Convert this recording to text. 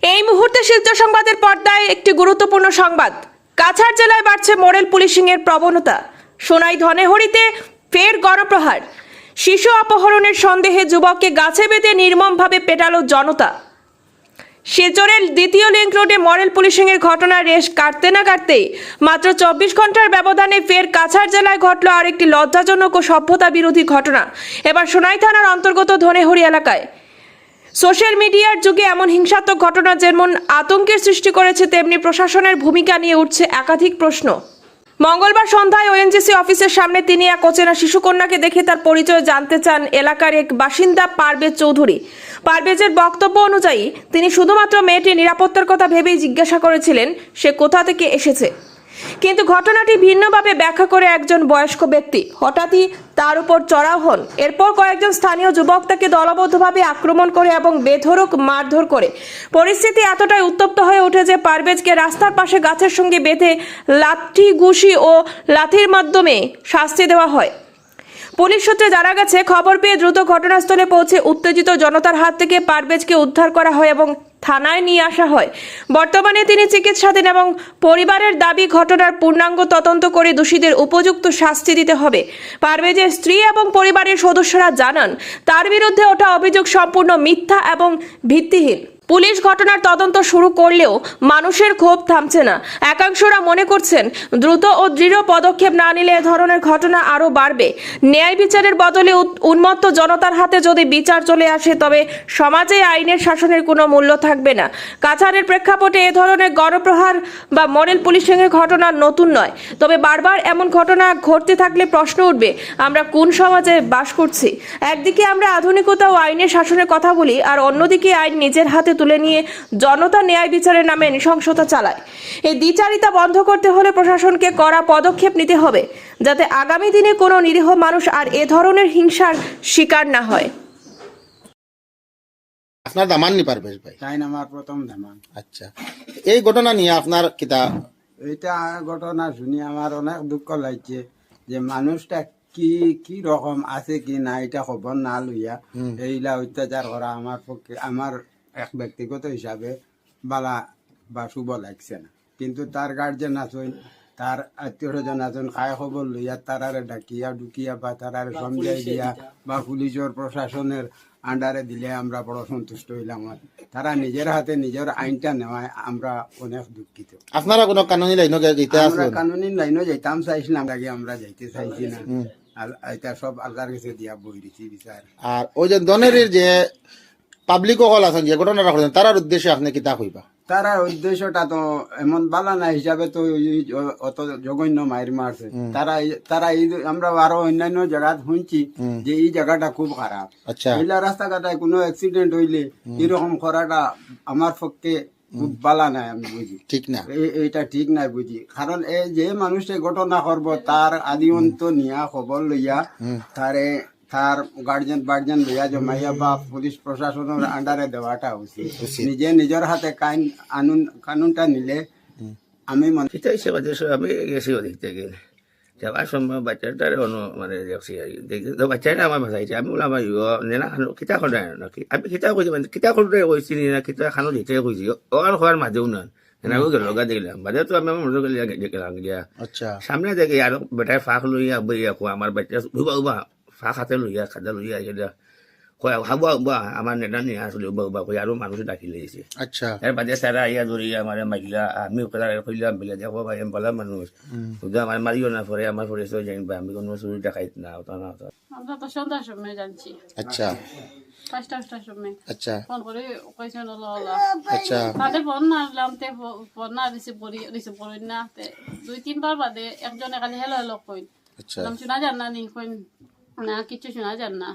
এই মুহূর্তে শিলচর সংবাদের পর্দায় একটি গুরুত্বপূর্ণ সংবাদ। কাছাড় জেলায় বাড়ছে মডেল পুলিশিং এর প্রবণতা। সোনাই ধনেহরিতে ফের গণপ্রহার। শিশু অপহরণের সন্দেহে যুবককে গাছে বেঁধে নির্মমভাবে পেটালো জনতা। শিলচরের দ্বিতীয় লিংক রোডে মডেল পুলিশিং এর ঘটনা রেশ কাটতে না কাটতেই মাত্র 24 ঘন্টার ব্যবধানে ফের কাছাড় জেলায় ঘটল আরেকটি লজ্জাজনক ও সভ্যতা বিরোধী ঘটনা। এবার সোনাই থানার অন্তর্গত ধনেহরি এলাকায়। সোশ্যাল মিডিয়ার যুগে এমন হিংসাত্মক ঘটনা যেমন আতঙ্কের সৃষ্টি করেছে, তেমনি প্রশাসনের ভূমিকা নিয়ে উঠছে একাধিক প্রশ্ন। মঙ্গলবার সন্ধ্যায় ওএনজিসি অফিসের সামনে তিনি এক অচেনা শিশুকন্যাকে দেখে তার পরিচয় জানতে চান এলাকার এক বাসিন্দা পারভেজ চৌধুরী। পারভেজের বক্তব্য অনুযায়ী তিনি শুধুমাত্র মেয়েটির নিরাপত্তার কথা ভেবেই জিজ্ঞাসা করেছিলেন সে কোথা থেকে এসেছে। কিন্তু ঘটনাটি ভিন্নভাবে ব্যাখ্যা করে একজন বয়স্ক ব্যক্তি হঠাৎই তার উপর চড়াও হন। এরপর কয়েকজন স্থানীয় যুবক তাকে দলবদ্ধভাবে আক্রমণ করে এবং বেধড়ক মারধর করে। পরিস্থিতি এতটাই উত্তপ্ত হয়ে ওঠে যে পারভেজকে রাস্তার পাশে গাছের সঙ্গে বেঁধে লাঠি, ঘুষি ও লাঠির মাধ্যমে শাস্তি দেওয়া হয়। পুলিশ সূত্রে জানা গেছে, খবর পেয়ে দ্রুত ঘটনাস্থলে পৌঁছে উত্তেজিত জনতার হাত থেকে পারভেজকে উদ্ধার করা হয় এবং থানায় নিয়ে আসা হয়। বর্তমানে তিনি চিকিৎসাধীন এবং পরিবারের দাবি ঘটনার পূর্ণাঙ্গ তদন্ত করে দোষীদের উপযুক্ত শাস্তি দিতে হবে। পারভেজের স্ত্রী এবং পরিবারের সদস্যরা জানান তার বিরুদ্ধে ওঠা অভিযোগ সম্পূর্ণ মিথ্যা এবং ভিত্তিহীন। পুলিশ ঘটনার তদন্ত শুরু করলেও মানুষের ক্ষোভ থামছে না। একাংশরা মনে করছেন দ্রুত ও দৃঢ় পদক্ষেপ না নিলে এ ধরনের ঘটনা আরও বাড়বে। ন্যায় বিচারের বদলে উন্মত্ত জনতার হাতে যদি বিচার চলে আসে, তবে সমাজে আইনের শাসনের কোনো মূল্য থাকবে না। কাছাড়ের প্রেক্ষাপটে এ ধরনের গণপ্রহার বা মডেল পুলিশিংয়ের ঘটনা নতুন নয়, তবে বারবার এমন ঘটনা ঘটতে থাকলে প্রশ্ন উঠবে, আমরা কোন সমাজে বাস করছি? একদিকে আমরা আধুনিকতা ও আইনের শাসনের কথা বলি, আর অন্যদিকে আইন নিজের হাতে তুলে নিয়ে জনতা ন্যায় বিচারের নামে নৃশংসতা চালায়। এই দ্বিচারিতা বন্ধ করতে হলে প্রশাসনকে কড়া পদক্ষেপ নিতে হবে, যাতে আগামী দিনে কোনো নিরীহ মানুষ আর এ ধরনের হিংসার শিকার না হয়। আপনার দামান নি পারভেজ ভাই? তাই না, আমার প্রথম দামান। আচ্ছা, এই ঘটনা নিয়ে আপনার কিতা? এইটা ঘটনা শুনি আমার অনেক দুঃখ লাগছে যে মানুষটা কি কি রকম আছে কি না এটা খবর না লইয়া এইলা অত্যাচার করা আমার পক্ষে, আমার এক ব্যক্তিগত হিসাবে বালা বা শুভ লাগছে না। কিন্তু তার গার্জেন আছেন, তার আত্মীয় স্বজন আছেন, খায় খবর লইয়া তারারে ডাকিয়া ঢুকিয়া বা তারারে সমঝাই দিয়া বা পুলিশের প্রশাসনের আন্ডারে দিলে আমরা বড় সন্তুষ্ট হইলাম। তারা নিজের হাতে নিজের আইনটা নেওয়ায় আমরা অনেক দুঃখিত। আপনারা কোনো কানুনি লাইনে যেতে আমরা আসবেন? কানুনি লাইনও যাইতাম চাইছিলাম, আগে আমরা যাইতে চাইছি না। আর এটা সব আল্লাহর কাছে দিয়া বই দিছি বিচার। আর ওই যে দনেরের যে পাবলিক হল আছেন যে ঘটনাটা ঘটেন, তারার উদ্দেশ্যে আপনি কিতা কইবা? তারা উদ্দেশ্যটা তো এমন বালা না হিসাবে তো অত জঘন্য মাইর মারছে। তারা এই আমরা আরো অন্যান্য জায়গা শুনছি যে এই জায়গাটা খুব খারাপ। আচ্ছা, এইলা রাস্তাঘাটায় কোনো অ্যাক্সিডেন্ট হইলে এরকম করাটা আমার পক্ষে খুব বালা নাই, আমি বুঝি ঠিক না, এইটা ঠিক নাই বুঝি। কারণ এই যে মানুষে ঘটনা করবো তার আদি অন্ত নিয়া খবর লইয়া তার গার্জেন লইয়া জমাইয়া বা পুলিশ প্রশাসনের আন্ডারে দেওয়াটা উচিত। নিজে নিজের হাতে কানুনটা নিলে আমি মনে সেটাই সে আমি গেছি দেখতে গেলে যাওয়ার সময় বাচ্চাটার মানে দেখছি দেখি তো বাচ্চাটা আমার ভাষাইছে। আমি বললাম নেনা খানো কিতা খোঁড়াই নাকি, আমি কিতা কইছি মানে কিতা খোঁড়াই কইছি না কিতা খানো যেতে কইছি ওখান খোয়ার মাঝেও না এনেকৈ গেল লগা দেখলাম। বাজে তো আমি মনে গেলাম গিয়া আচ্ছা, সামনে দেখি আর বেটায় ফাঁক লইয়া বইয়া আমার বাচ্চা উবা ফাঁক হাতে লইয়া খাজা লইয়া সেটা কয় হাবা উবা আমার নেতা নিয়ে আসলে উবা উবা কই আরো মানুষ ডাকি লেগেছে। আচ্ছা, এর বাদে সারা ইয়া ধরিয়া আমার মাইলা আমি কইলাম বেলা দেখো ভাই আমি বলা মানুষ শুধু আমার মারিও না পরে আমার পরে সব জানবা আমি কোনো চুরি দেখাই না ওটা না ওটা। আমরা তো সন্ধ্যার সময় জানছি, আচ্ছা, 5টার সময় আচ্ছা, ফোন করে কইছেন আচ্ছা, তাদের ফোন মারলাম, ফোন না রিসিভ করি না। 2-3 বার বাদে একজনে খালি হেলো হেলো কইন, আচ্ছা, শোনা যান না নি কইন না কিছু শোনা যান না।